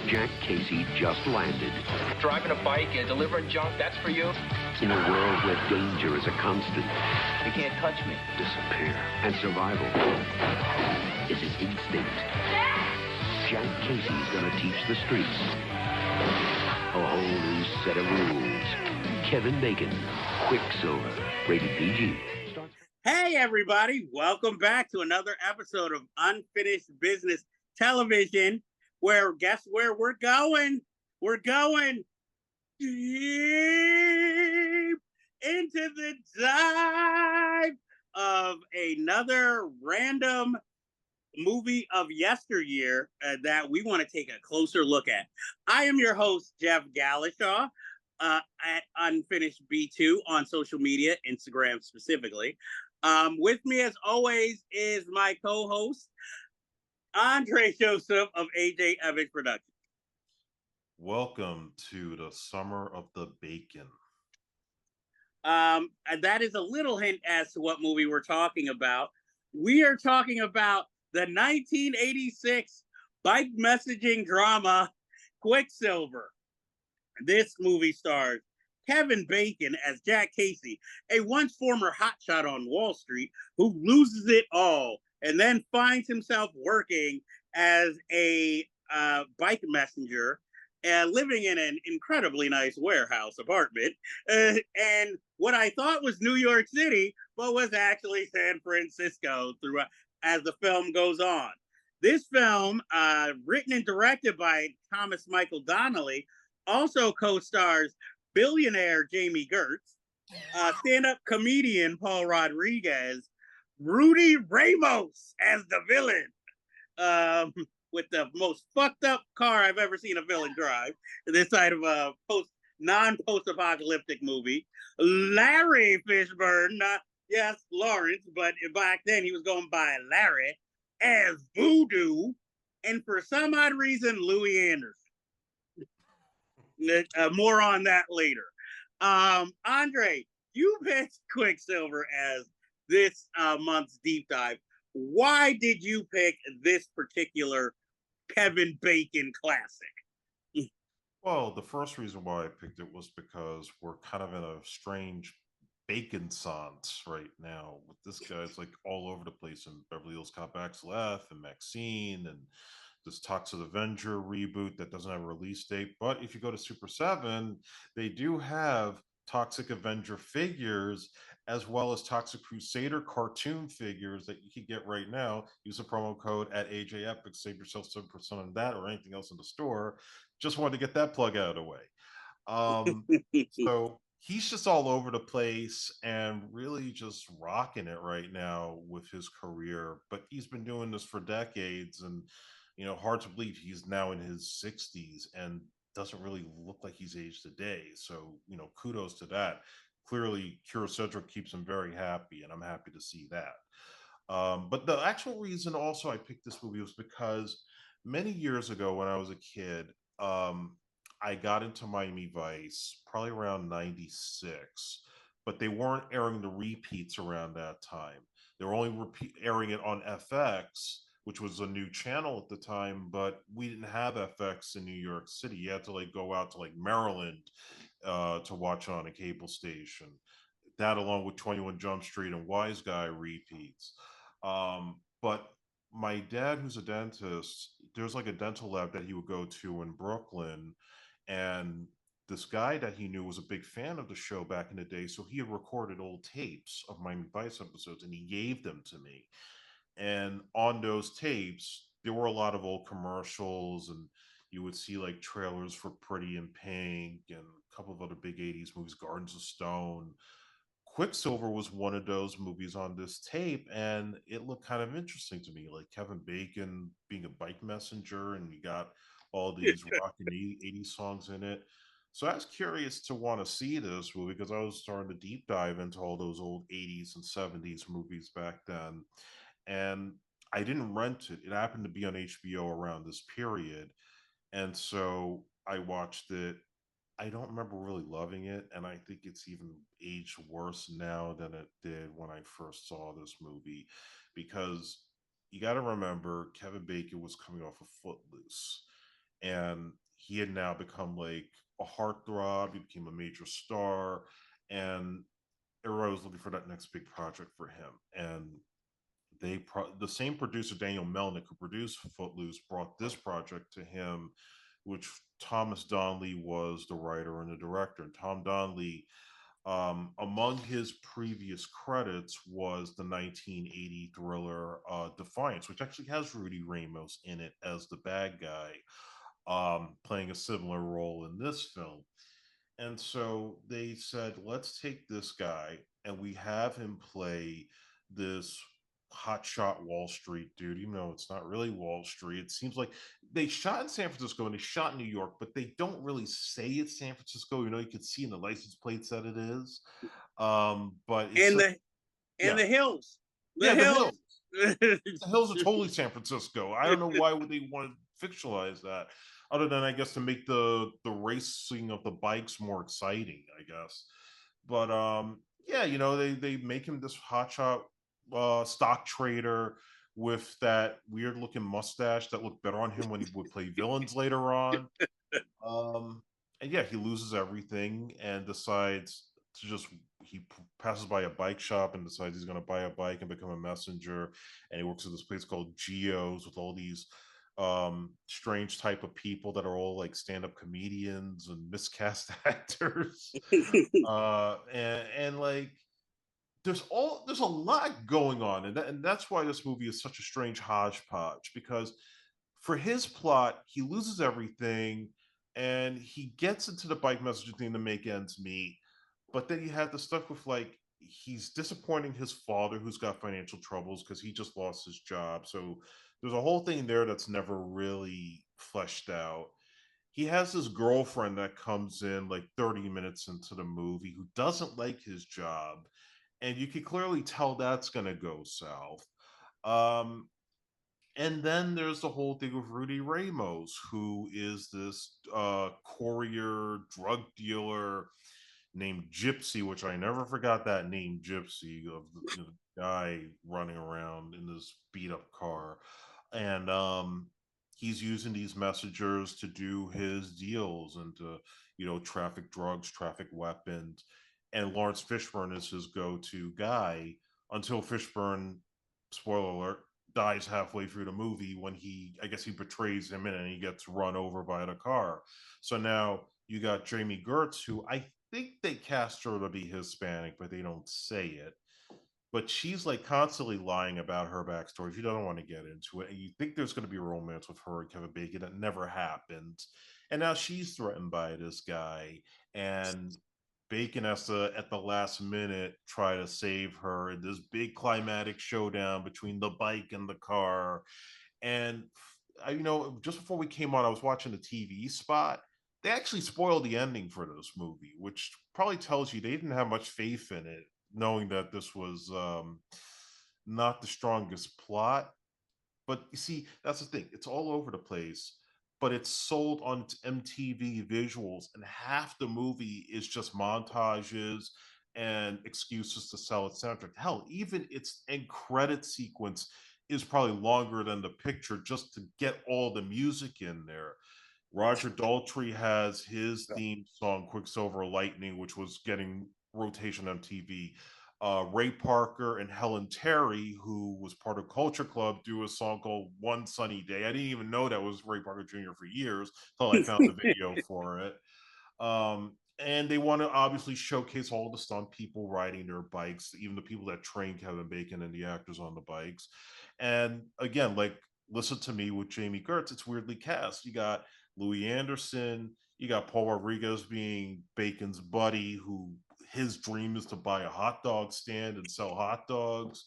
Jack Casey just landed. Driving a bike and delivering junk, that's for you? In a world where danger is a constant. You can't touch me. Disappear. And survival is an instinct. Jack Casey's gonna teach the streets a whole new set of rules. Kevin Bacon, Quicksilver, rated PG. Hey everybody, welcome back to another episode of Unfinished Business Television, where guess where we're going? We're going deep into the dive of another random movie of yesteryear that we want to take a closer look at. I am your host, Jeff Gallishaw, at Unfinished B2 on social media, Instagram specifically. With me, as always, is my co-host, Andre Joseph of AJ Evans Productions. Welcome to the summer of the bacon. And that is a little hint as to what movie we're talking about. We are talking about the 1986 bike messaging drama, Quicksilver. This movie stars Kevin Bacon as Jack Casey, a once former hotshot on Wall Street who loses it all and then finds himself working as a bike messenger and living in an incredibly nice warehouse apartment. And what I thought was New York City, but was actually San Francisco throughout as the film goes on. This film, written and directed by Thomas Michael Donnelly, also co-stars billionaire Jamie Gertz, stand-up comedian Paul Rodriguez, Rudy Ramos as the villain, with the most fucked up car I've ever seen a villain drive, this side of a non-post-apocalyptic movie. Larry Fishburne, yes, Lawrence, but back then he was going by Larry, as Voodoo, and for some odd reason, Louis Anderson. More on that later. Andre, you picked Quicksilver as this month's deep dive. Why did you pick this particular Kevin Bacon classic? Well, the first reason why I picked it was because we're kind of in a strange bacon sans right now with this guy. It's like all over the place in Beverly Hills Cop XLF and Maxine and this Toxic Avenger reboot that doesn't have a release date. But if you go to Super 7, they do have Toxic Avenger figures as well as Toxic Crusader cartoon figures that you can get right now. Use the promo code at AJ Epic, save yourself 7% on that or anything else in the store. Just wanted to get that plug out of the way. So he's just all over the place and really just rocking it right now with his career. But he's been doing this for decades, and hard to believe he's now in his 60s and doesn't really look like he's aged a day. So, kudos to that. Clearly, Kira Sedgwick keeps him very happy, and I'm happy to see that. But the actual reason also I picked this movie was because many years ago when I was a kid, I got into Miami Vice probably around 96, but they weren't airing the repeats around that time. They were only airing it on FX, which was a new channel at the time, but we didn't have FX in New York City. You had to go out to Maryland to watch on a cable station. That along with 21 Jump Street and Wise Guy repeats. But my dad, who's a dentist, there's a dental lab that he would go to in Brooklyn, and this guy that he knew was a big fan of the show back in the day, so he had recorded old tapes of Miami Vice episodes, and he gave them to me. And on those tapes, there were a lot of old commercials, and you would see trailers for Pretty in Pink and a couple of other big 80s movies, Gardens of Stone. Quicksilver was one of those movies on this tape, and it looked kind of interesting to me, like Kevin Bacon being a bike messenger, and you got all these rockin' 80s songs in it. So I was curious to want to see this movie because I was starting to deep dive into all those old 80s and 70s movies back then. And I didn't rent it. It happened to be on HBO around this period. And so I watched it. I don't remember really loving it. And I think it's even aged worse now than it did when I first saw this movie. Because you got to remember, Kevin Bacon was coming off of Footloose. and he had now become like a heartthrob. He became a major star, and everybody was looking for that next big project for him. And the same producer Daniel Melnick, who produced Footloose, brought this project to him, which Thomas Donnelly was the writer and the director. And Tom Donnelly, among his previous credits, was the 1980 thriller Defiance, which actually has Rudy Ramos in it as the bad guy, playing a similar role in this film. And so they said, let's take this guy and we have him play this hotshot Wall Street dude, even though it's not really Wall Street. It seems like they shot in San Francisco and they shot in New York, but they don't really say it's San Francisco. You could see in the license plates that it is. But it's And such, the yeah, hills, yeah, the the hills. hills. The hills are totally San Francisco. I don't know why would they want to fictionalize that, other than I guess to make the racing of the bikes more exciting, I guess. But yeah, they make him this hotshot stock trader with that weird looking mustache that looked better on him when he would play villains later on. Um, and yeah, he loses everything and decides to just passes by a bike shop and decides he's going to buy a bike and become a messenger. And he works at this place called Geo's with all these strange type of people that are all like stand-up comedians and miscast actors. And like there's a lot going on, and that's why this movie is such a strange hodgepodge, because for his plot he loses everything and he gets into the bike messenger thing to make ends meet, but then you have the stuff with like he's disappointing his father who's got financial troubles because he just lost his job, so there's a whole thing there that's never really fleshed out. He has this girlfriend that comes in like 30 minutes into the movie who doesn't like his job, and you can clearly tell that's going to go south. Um, and then there's the whole thing with Rudy Ramos, who is this courier drug dealer named Gypsy, which I never forgot that name, Gypsy, of the guy running around in this beat up car. And he's using these messengers to do his deals and to, traffic drugs, traffic weapons. And Lawrence Fishburne is his go to guy until Fishburne, spoiler alert, dies halfway through the movie when I guess he betrays him and he gets run over by the car. So now you got Jamie Gertz, who I think they cast her to be Hispanic, but they don't say it. But she's like constantly lying about her backstory. She doesn't want to get into it. And you think there's going to be a romance with her and Kevin Bacon. That never happened. And now she's threatened by this guy. And Bacon has to, at the last minute, try to save her in this big climatic showdown between the bike and the car. And just before we came on, I was watching the TV spot. They actually spoiled the ending for this movie, which probably tells you they didn't have much faith in it, knowing that this was not the strongest plot. But you see, that's the thing. It's all over the place, but it's sold on MTV visuals, and half the movie is just montages and excuses to sell its soundtrack. Hell, even its end credit sequence is probably longer than the picture just to get all the music in there. Roger Daltrey has his theme song, Quicksilver Lightning, which was getting rotation on TV. Ray Parker and Helen Terry, who was part of Culture Club, do a song called One Sunny Day. I didn't even know that was Ray Parker Jr. for years until I found the video for it. And they want to obviously showcase all the stunt people riding their bikes, even the people that train Kevin Bacon and the actors on the bikes. And again, like Listen to Me with Jamie Gertz, it's weirdly cast. You got Louis Anderson, you got Paul Rodriguez being Bacon's buddy, who his dream is to buy a hot dog stand and sell hot dogs.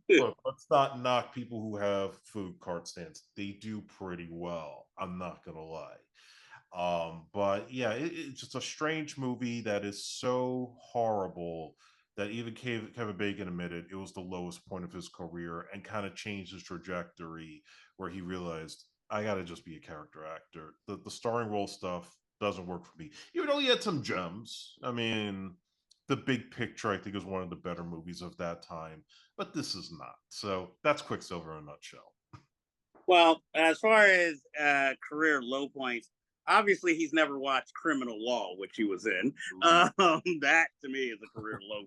Look, let's not knock people who have food cart stands. They do pretty well. I'm not gonna lie. But yeah, it's just a strange movie that is so horrible that even Kevin Bacon admitted it was the lowest point of his career and kind of changed his trajectory, where he realized I got to just be a character actor. The starring role stuff doesn't work for me. Even though he had some gems. I mean, The Big Picture, I think, is one of the better movies of that time, but this is not. So that's Quicksilver in a nutshell. Well, as far as career low points, obviously he's never watched Criminal Law, which he was in. That to me is a career low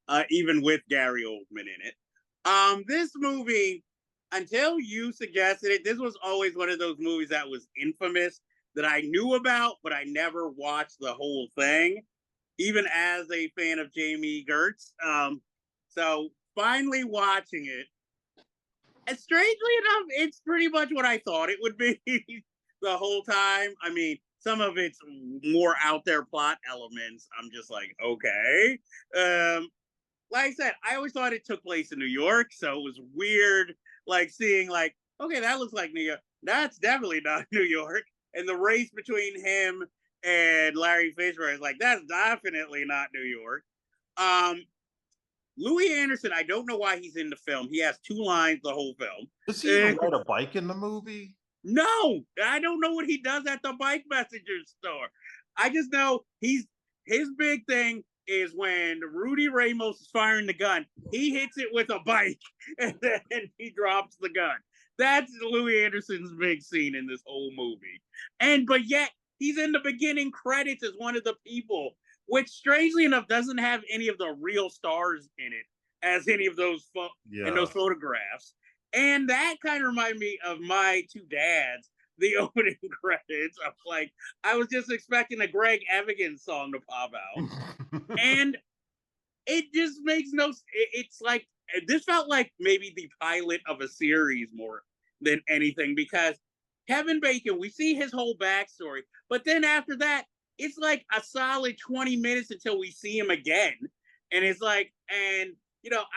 point, even with Gary Oldman in it. This movie, until you suggested it, this was always one of those movies that was infamous that I knew about, but I never watched the whole thing, even as a fan of Jamie Gertz. So finally watching it, and strangely enough, it's pretty much what I thought it would be the whole time. I mean, some of it's more out there plot elements. I'm just like, okay. Like I said, I always thought it took place in New York, so it was weird, like seeing like, okay, that looks like New York. That's definitely not New York. And the race between him and Larry Fishburne is like, that's definitely not New York. Um, Louis Anderson, I don't know why he's in the film. He has two lines the whole film. Does he even ride a bike in the movie? No, I don't know what he does at the bike messenger store. I just know his big thing is when Rudy Ramos is firing the gun, he hits it with a bike and then he drops the gun. That's Louis Anderson's big scene in this whole movie. But yet he's in the beginning credits as one of the people, which strangely enough doesn't have any of the real stars in it as any of those in those photographs. And that kind of reminded me of My Two Dads, the opening credits. I'm like, I was just expecting a Greg Evigan song to pop out. And it just makes no, it's like, this felt like maybe the pilot of a series more than anything, because Kevin Bacon, we see his whole backstory, but then after that, it's like a solid 20 minutes until we see him again. And it's like, and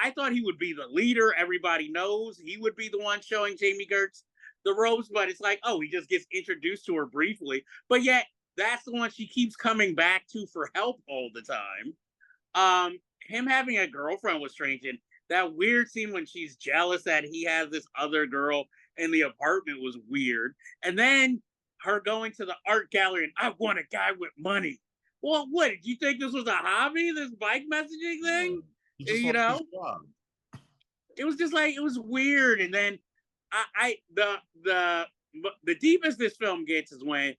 I thought he would be the leader. Everybody knows he would be the one showing Jamie Gertz the ropes, but it's like, oh, he just gets introduced to her briefly. But yet, that's the one she keeps coming back to for help all the time. Him having a girlfriend was strange. And that weird scene when she's jealous that he has this other girl in the apartment was weird. And then her going to the art gallery and I want a guy with money. Well, what, did you think this was a hobby, this bike messaging thing? It was just like, it was weird. And then the deepest this film gets is when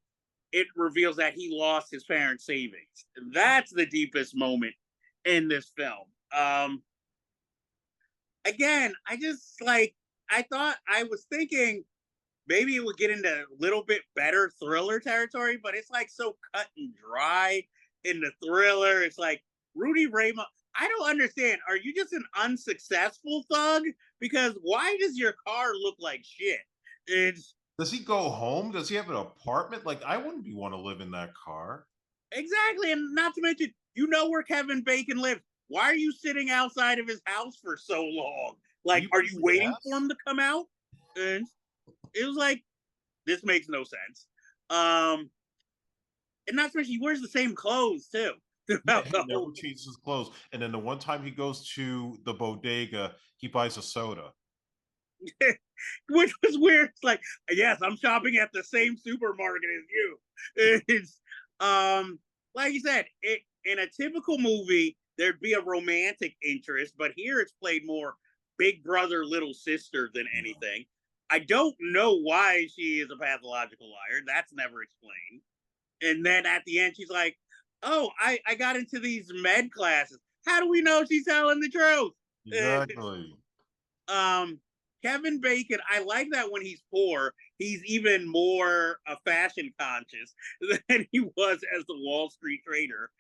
it reveals that he lost his parents' savings. That's the deepest moment in this film. Again, I thought, I was thinking maybe it would get into a little bit better thriller territory, but it's like so cut and dry in the thriller. It's like Rudy Ramos. I don't understand. Are you just an unsuccessful thug? Because why does your car look like shit? Does he go home? Does he have an apartment? Like, I wouldn't want to live in that car. Exactly. And not to mention, where Kevin Bacon lives. Why are you sitting outside of his house for so long? Like, are you waiting for him to come out? And it was like, this makes no sense. And not to mention, he wears the same clothes, too. He never changes his clothes. And then the one time he goes to the bodega, he buys a soda. Which was weird. It's like, yes, I'm shopping at the same supermarket as you. It's like you said, in a typical movie, there'd be a romantic interest, but here it's played more big brother, little sister than anything. I don't know why she is a pathological liar. That's never explained. And then at the end, she's like, oh, I got into these med classes. How do we know she's telling the truth? Exactly. Kevin Bacon, I like that when he's poor, he's even more fashion conscious than he was as the Wall Street trader.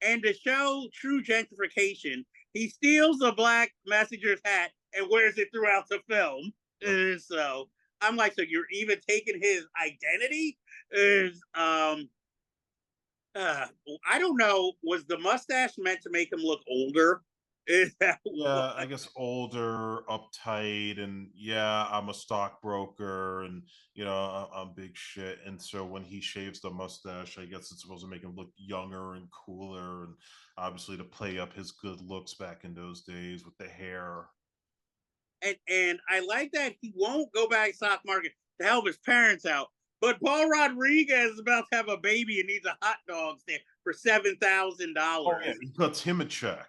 And to show true gentrification, he steals the black messenger's hat and wears it throughout the film. So I'm like, so you're even taking his identity? I don't know. Was the mustache meant to make him look older? I guess older, uptight, and I'm a stockbroker, and I'm big shit. And so when he shaves the mustache, I guess it's supposed to make him look younger and cooler, and obviously to play up his good looks back in those days with the hair. And I like that he won't go back to the stock market to help his parents out. But Paul Rodriguez is about to have a baby and needs a hot dog stand for $7,000. Oh, yeah, he cuts him a check.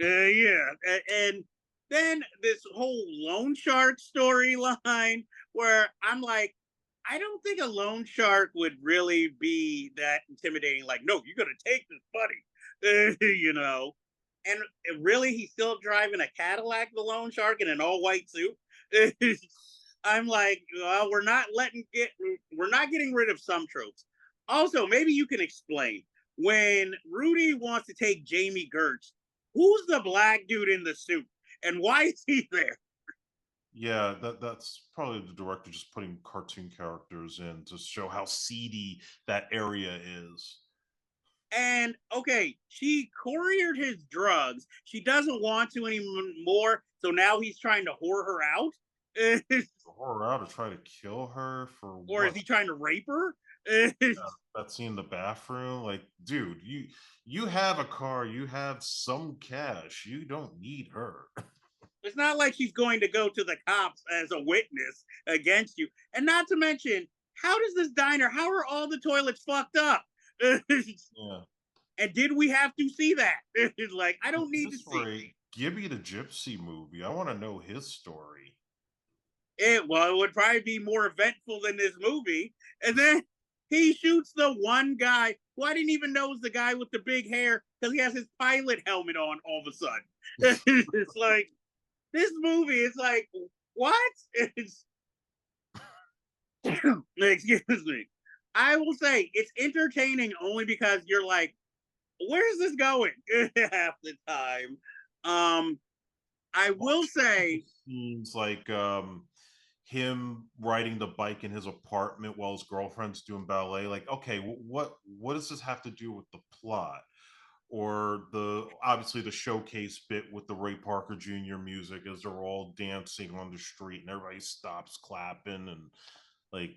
And then this whole loan shark storyline where I'm like, I don't think a loan shark would really be that intimidating. Like, no, you're gonna take this buddy, you know. And really, he's still driving a Cadillac, the loan shark, in an all white suit. I'm like, well, we're not getting rid of some tropes. Also, maybe you can explain when Rudy wants to take Jamie Gertz. Who's the black dude in the suit, and why is he there? Yeah, that's probably the director just putting cartoon characters in to show how seedy that area is. And okay, she couriered his drugs. She doesn't want to anymore, so now he's trying to whore her out. Whore her out to try to kill her for Or is what? he trying to rape her? That scene in the bathroom, like, dude, you have a car, you have some cash, you don't need her. It's not like she's going to go to the cops as a witness against you. And not to mention, how does this diner, how are all the toilets fucked up? Yeah. And did we have to see that? It's like, I don't need to This see way, Gibby the Gypsy movie. I want to know his story. it. Well, it would probably be more eventful than this movie. And then he shoots the one guy who I didn't even know was the guy with the big hair because he has his pilot helmet on all of a sudden. It's like, this movie is like, what? It's excuse me. I will say it's entertaining only because you're like, where's this going half the time? I will say Scenes like him riding the bike in his apartment while his girlfriend's doing ballet. Like, okay, what does this have to do with the plot? Or the obviously the showcase bit with the Ray Parker Jr. music as they're all dancing on the street and everybody stops clapping and like,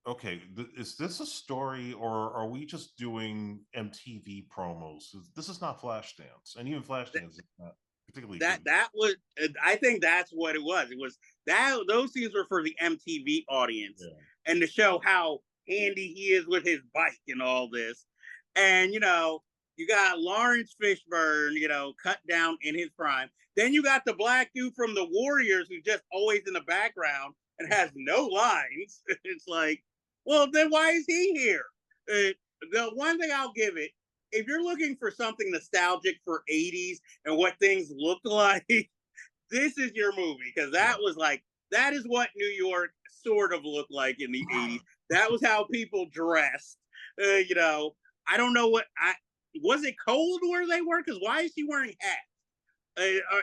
okay, is this a story or are we just doing MTV promos? This is not Flashdance, and even Flashdance is not particularly good. that was, I think that's what it was. It was that those scenes were for the MTV audience Yeah. and to show how handy he is with his bike and all this. And you got Lawrence Fishburne, cut down in his prime. Then you got the black dude from the Warriors who's just always in the background and has no lines. It's like, well, then why is he here? The one thing I'll give it, if you're looking for something nostalgic for 80s and what things looked like, this is your movie because that is what New York sort of looked like in the 80s. That was how people dressed. I don't know what I was it cold where they were? Because why is she wearing hats?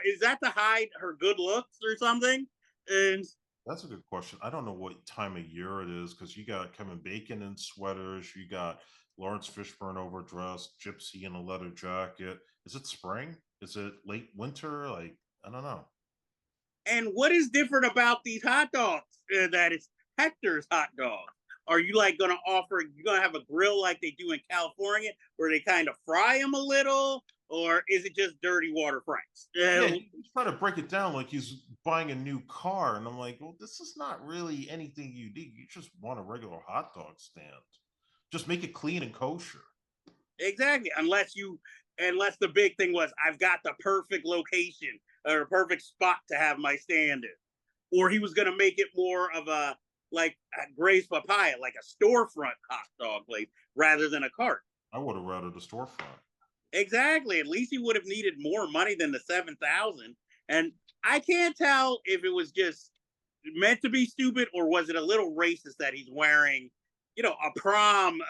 Is that to hide her good looks or something? And That's a good question. I don't know what time of year it is because you got Kevin Bacon in sweaters, you got Lawrence Fishburne overdressed, Gypsy in a leather jacket. Is it spring? Is it late winter? Like, I don't know. and what is different about these hot dogs? That it's Hector's hot dog. Are you like gonna offer? You gonna have a grill like they do in California, where they kind of fry them a little, or is it just dirty water fries? Yeah, he's trying to break it down like he's buying a new car. And I'm like, well, this is not really anything unique. You just want a regular hot dog stand. Just make it clean and kosher. Exactly. Unless the big thing was, I've got the perfect location or a perfect spot to have my stand in, or he was gonna make it more of a like a Gray's Papaya, like a storefront hot dog place rather than a cart. I would have rather the storefront. Exactly. At least he would have needed more money than the 7,000. And I can't tell if it was just meant to be stupid or was it a little racist that he's wearing, a prom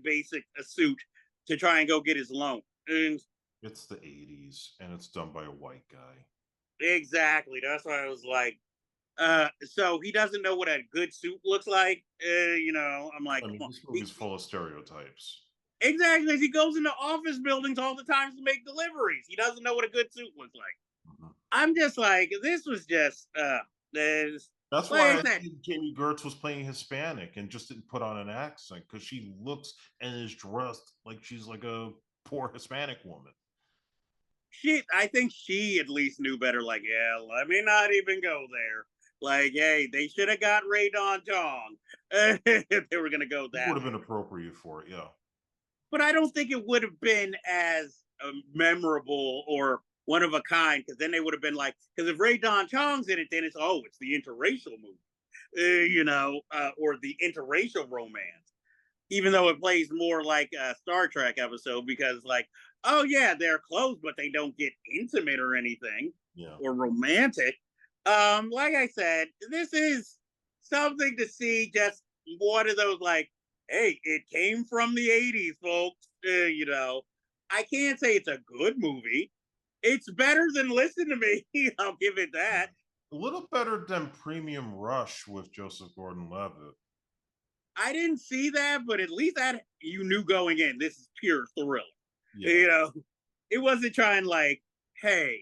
basic a suit to try and go get his loan. And It's the 80s and it's done by a white guy. exactly. That's why I was like, so he doesn't know what a good suit looks like. I'm like, I come mean, on. this movie's full of stereotypes. Exactly. He goes into office buildings all the time to make deliveries. He doesn't know what a good suit looks like. Mhm. I'm just like, this was just there's That's like why I I said, think Jamie Gertz was playing Hispanic and just didn't put on an accent because she looks and is dressed like she's like a poor Hispanic woman. I think she at least knew better, like, yeah, let me not even go there. Like, hey, they should have got Ray Don Tong if they were gonna go It that would have way. been appropriate for it, yeah. But I don't think it would have been as memorable or one of a kind, because then they would have been like, because if Ray Don Chong's in it, then it's it's the interracial movie, or the interracial romance, even though it plays more like a Star Trek episode, because like, oh yeah, they're close, but they don't get intimate or anything, or romantic. Like I said, this is something to see, just one of those like, hey, it came from the 80s, folks. I can't say it's a good movie. It's better than Listen to Me. I'll give it that. A little better than Premium Rush with Joseph Gordon-Levitt. I didn't see that, but at least that you knew going in, this is pure thriller. It wasn't trying like, hey,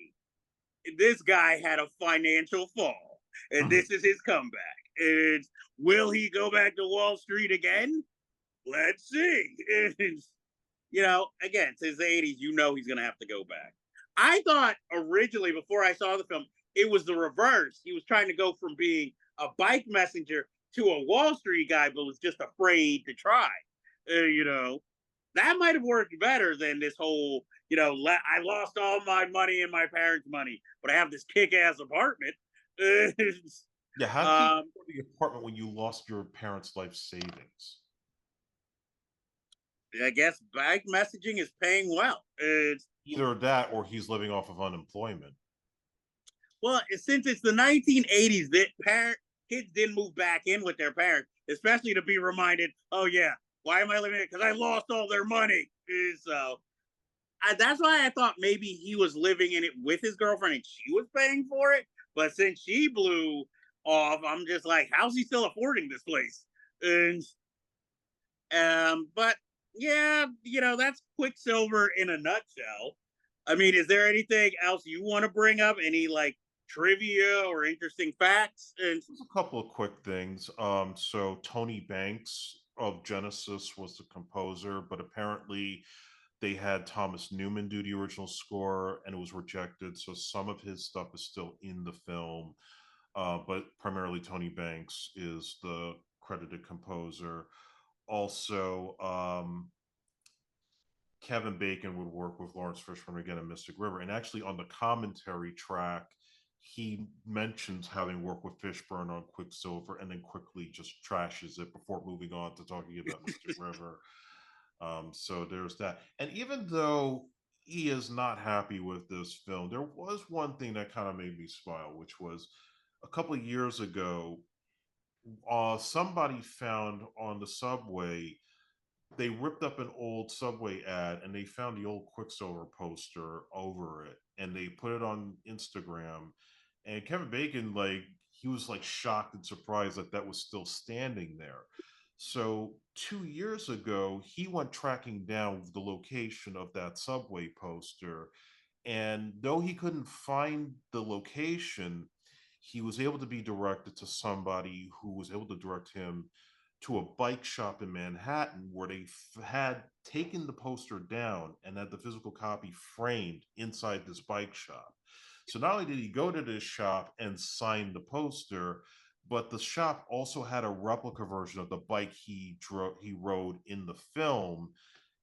this guy had a financial fall, and this is his comeback. And will he go back to Wall Street again? Let's see. Again, it's his 80s. He's going to have to go back. I thought originally, before I saw the film, it was the reverse. He was trying to go from being a bike messenger to a Wall Street guy, but was just afraid to try. That might have worked better than this whole, I lost all my money and my parents' money, but I have this kick-ass apartment. Yeah, how did you go to the apartment when you lost your parents' life savings? I guess bike messaging is paying well. Either that or he's living off of unemployment. Well, since it's the 1980s, that kids didn't move back in with their parents, especially to be reminded, oh yeah, why am I living here? Because I lost all their money. So that's why I thought maybe he was living in it with his girlfriend and she was paying for it. But since she blew off, I'm just like, how's he still affording this place? But yeah, that's Quicksilver in a nutshell. I mean, is there anything else you want to bring up? Any like trivia or interesting facts? And there's a couple of quick things. So Tony Banks of Genesis was the composer, but apparently they had Thomas Newman do the original score and it was rejected. So some of his stuff is still in the film, but primarily Tony Banks is the credited composer. Also, Kevin Bacon would work with Lawrence Fishburne again in Mystic River. And actually, on the commentary track, he mentions having worked with Fishburne on Quicksilver and then quickly just trashes it before moving on to talking about Mystic River. So there's that. And even though he is not happy with this film, there was one thing that kind of made me smile, which was a couple of years ago, somebody found on the subway, they ripped up an old subway ad and they found the old Quicksilver poster over it and they put it on Instagram. And Kevin Bacon, like, he was like shocked and surprised that that was still standing there. So 2 years ago, he went tracking down the location of that subway poster. And though he couldn't find the location, he was able to be directed to somebody who was able to direct him to a bike shop in Manhattan where they had taken the poster down and had the physical copy framed inside this bike shop. So not only did he go to this shop and sign the poster, but the shop also had a replica version of the bike he rode in the film.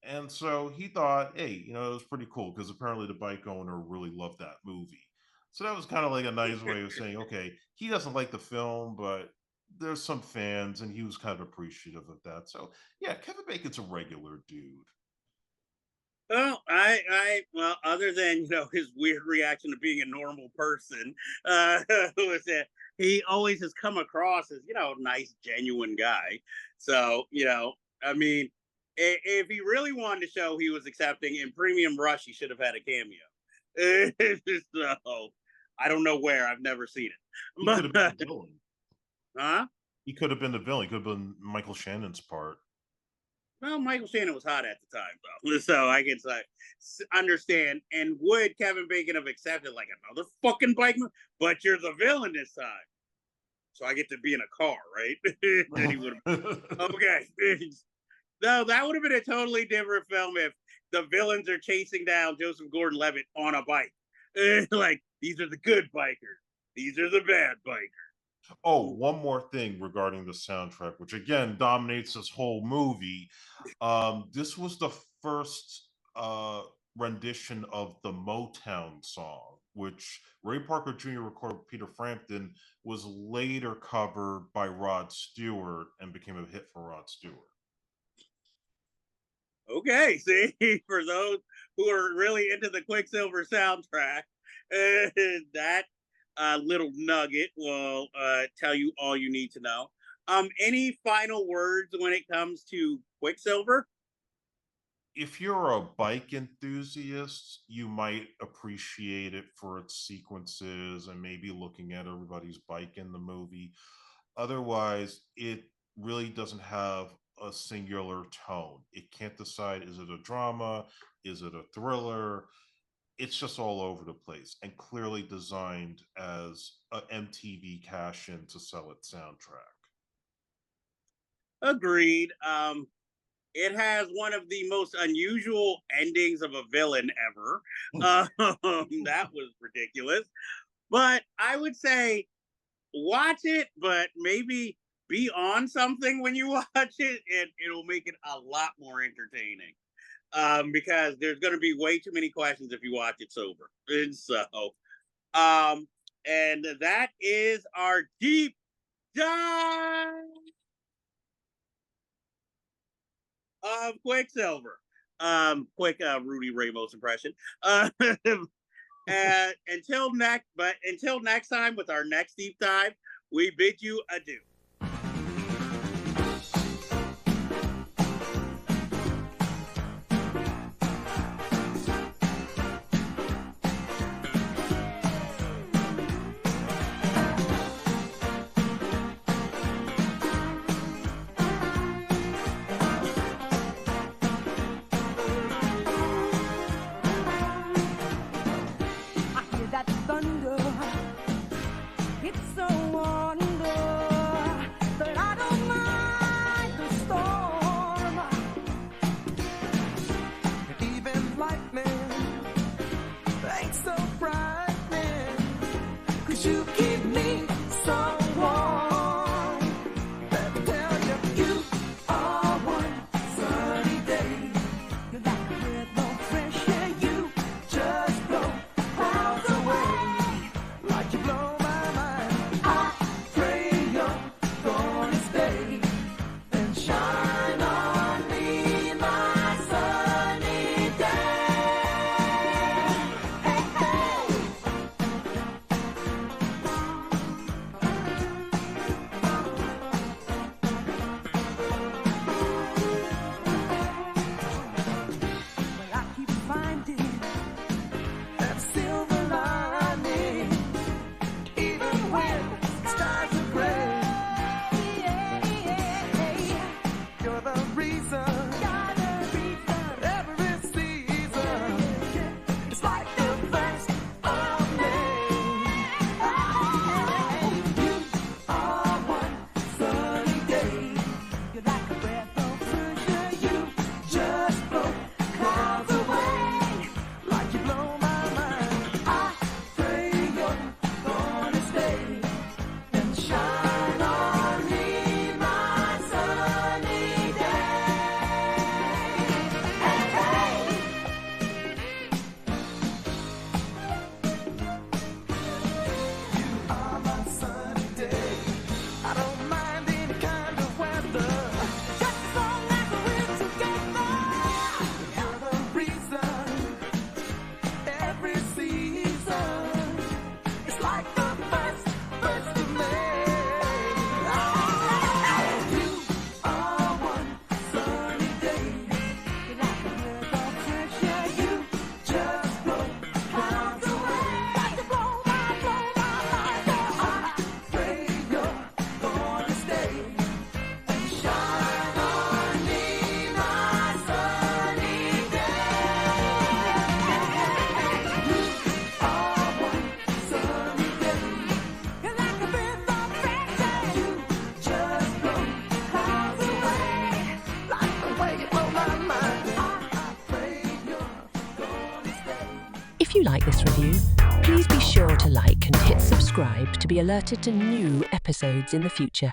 And so he thought, hey, it was pretty cool because apparently the bike owner really loved that movie. So that was kind of like a nice way of saying, okay, he doesn't like the film, but there's some fans, and he was kind of appreciative of that. So yeah, Kevin Bacon's a regular dude. Well, well, other than his weird reaction to being a normal person, was that he always has come across as nice, genuine guy. So I mean, if he really wanted to show he was accepting in Premium Rush, he should have had a cameo. So I don't know where. I've never seen it. He could have been the villain. Huh? He could have been the villain. He could have been Michael Shannon's part. Well, Michael Shannon was hot at the time, though, so I can understand. And would Kevin Bacon have accepted like another fucking bike? But you're the villain this time, so I get to be in a car, right? Then he would have. Okay, no, that would have been a totally different film if the villains are chasing down Joseph Gordon-Levitt on a bike. Like, these are the good bikers, these are the bad bikers. Oh, one more thing regarding the soundtrack, which again dominates this whole movie. This was the first rendition of the Motown song, which Ray Parker Jr. recorded with Peter Frampton, was later covered by Rod Stewart and became a hit for Rod Stewart. Okay, see, for those who are really into the Quicksilver soundtrack, that little nugget will tell you all you need to know. Any final words when it comes to Quicksilver? If you're a bike enthusiast, you might appreciate it for its sequences and maybe looking at everybody's bike in the movie. Otherwise, it really doesn't have a singular tone. It can't decide, is it a drama? Is it a thriller? It's just all over the place and clearly designed as a MTV cash in to sell its soundtrack. Agreed. It has one of the most unusual endings of a villain ever. That was ridiculous. But I would say watch it, but maybe be on something when you watch it, and it'll make it a lot more entertaining. Because there's going to be way too many questions if you watch it sober. And so, and that is our deep dive of Quicksilver. Quick Rudy Ramos impression. And until next time with our next deep dive, we bid you adieu. If you like this review, please be sure to like and hit subscribe to be alerted to new episodes in the future.